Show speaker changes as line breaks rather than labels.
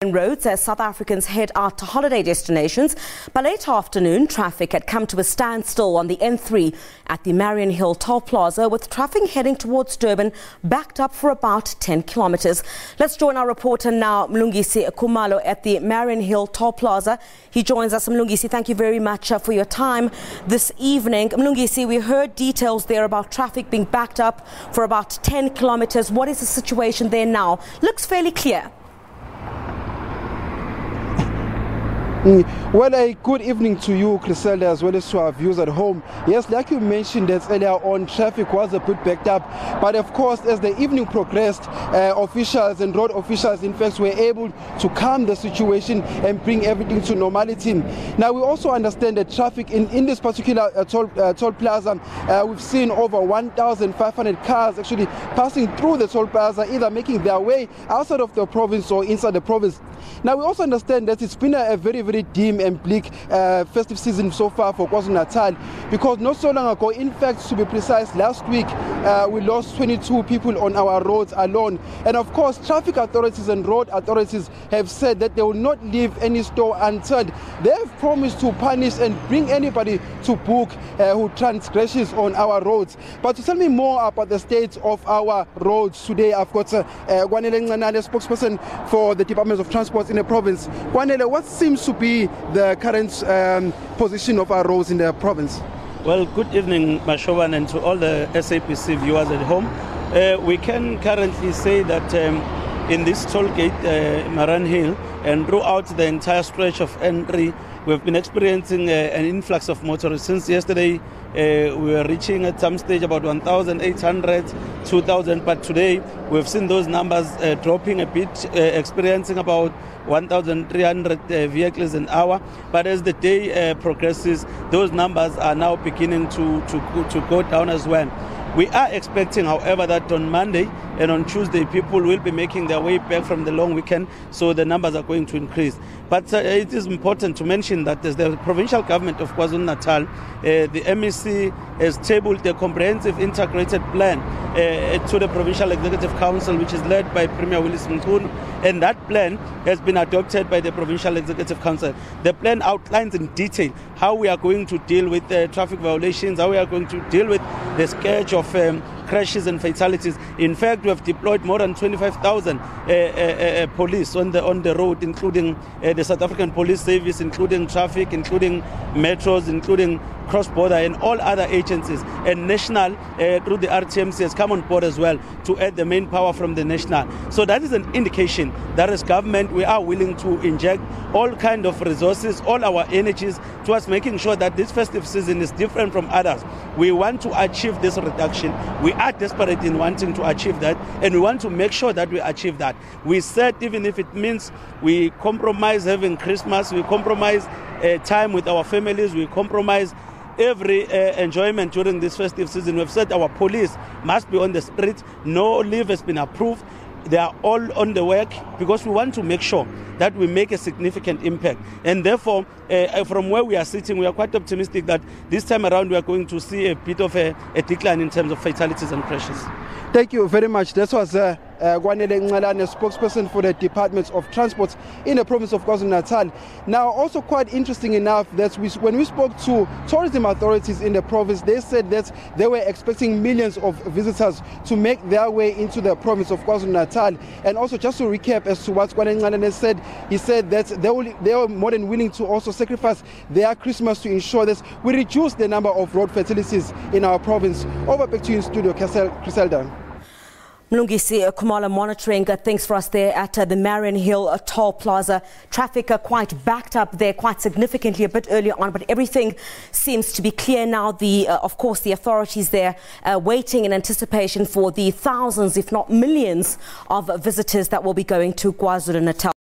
Roads as South Africans head out to holiday destinations. By late afternoon, traffic had come to a standstill on the N3 at the Marianhill Toll Plaza, with traffic heading towards Durban backed up for about 10 kilometers. Let's join our reporter now, Mlungisi Khumalo, at the Marianhill Toll Plaza. He joins us. Mlungisi, thank you very much for your time this evening. Mlungisi, we heard details there about traffic being backed up for about 10 kilometers. What is the situation there now? Looks fairly clear.
Well, a good evening to you, Griselda, as well as to our viewers at home. Yes, like you mentioned that earlier on, traffic was a bit backed up. But of course, as the evening progressed, officials and road officials, in fact, were able to calm the situation and bring everything to normality. Now, we also understand that traffic in this particular toll plaza, we've seen over 1,500 cars actually passing through the toll plaza, either making their way outside of the province or inside the province. Now, we also understand that it's been a very dim and bleak festive season so far for KwaZulu-Natal, because not so long ago, in fact, to be precise, last week we lost 22 people on our roads alone. And of course, traffic authorities and road authorities have said that they will not leave any store unturned. They have promised to punish and bring anybody to book who transgresses on our roads. But to tell me more about the state of our roads today, I've got Kwanele Nganane, spokesperson for the Department of Transport in the province. Kwanele, what seems to be the current position of our roads in the province?
Well, good evening, Mashovan, and to all the SABC viewers at home. We can currently say that in this toll gate, Marianhill, and throughout the entire stretch of N3, we've been experiencing an influx of motorists. Since yesterday, we were reaching at some stage about 1,800, 2,000, but today we've seen those numbers dropping a bit, experiencing about 1,300 vehicles an hour. But as the day progresses, those numbers are now beginning to go down as well. We are expecting, however, that on Monday and on Tuesday, people will be making their way back from the long weekend, so the numbers are going to increase. But it is important to mention that as the provincial government of KwaZulu-Natal, the MEC has tabled a comprehensive integrated plan to the Provincial Executive Council, which is led by Premier Willis Mkhunu, and that plan has been adopted by the Provincial Executive Council. The plan outlines in detail how we are going to deal with traffic violations, how we are going to deal with the scourge of crashes and fatalities. In fact, we have deployed more than 25,000 police on the road, including the South African Police Service, including traffic, including metros, including cross-border and all other agencies. And national, through the RTMC, has come on board as well to add the main power from the national. So that is an indication that as government, we are willing to inject all kind of resources, all our energies towards making sure that this festive season is different from others. We want to achieve this reduction. We are desperate in wanting to achieve that, and we want to make sure that we achieve that. We said even if it means we compromise having Christmas, we compromise time with our families, we compromise every enjoyment during this festive season. We've said our police must be on the street. No leave has been approved. They are all on the work because we want to make sure that we make a significant impact. And therefore, from where we are sitting, we are quite optimistic that this time around we are going to see a bit of a decline in terms of fatalities and crashes.
Thank you very much. That was Kwanele Nganane, spokesperson for the Department of Transport in the province of KwaZulu-Natal. Now, also quite interesting enough that when we spoke to tourism authorities in the province, they said that they were expecting millions of visitors to make their way into the province of KwaZulu-Natal. And also, just to recap as to what Kwanele Nganane said, he said that they were more than willing to also sacrifice their Christmas to ensure that we reduce the number of road fatalities in our province. Over back to you in studio, Griselda.
Mlungisi Khumalo monitoring things for us there at the Marianhill Toll Plaza. Traffic quite backed up there quite significantly a bit earlier on, but everything seems to be clear now. Of course, the authorities there waiting in anticipation for the thousands, if not millions, of visitors that will be going to KwaZulu-Natal.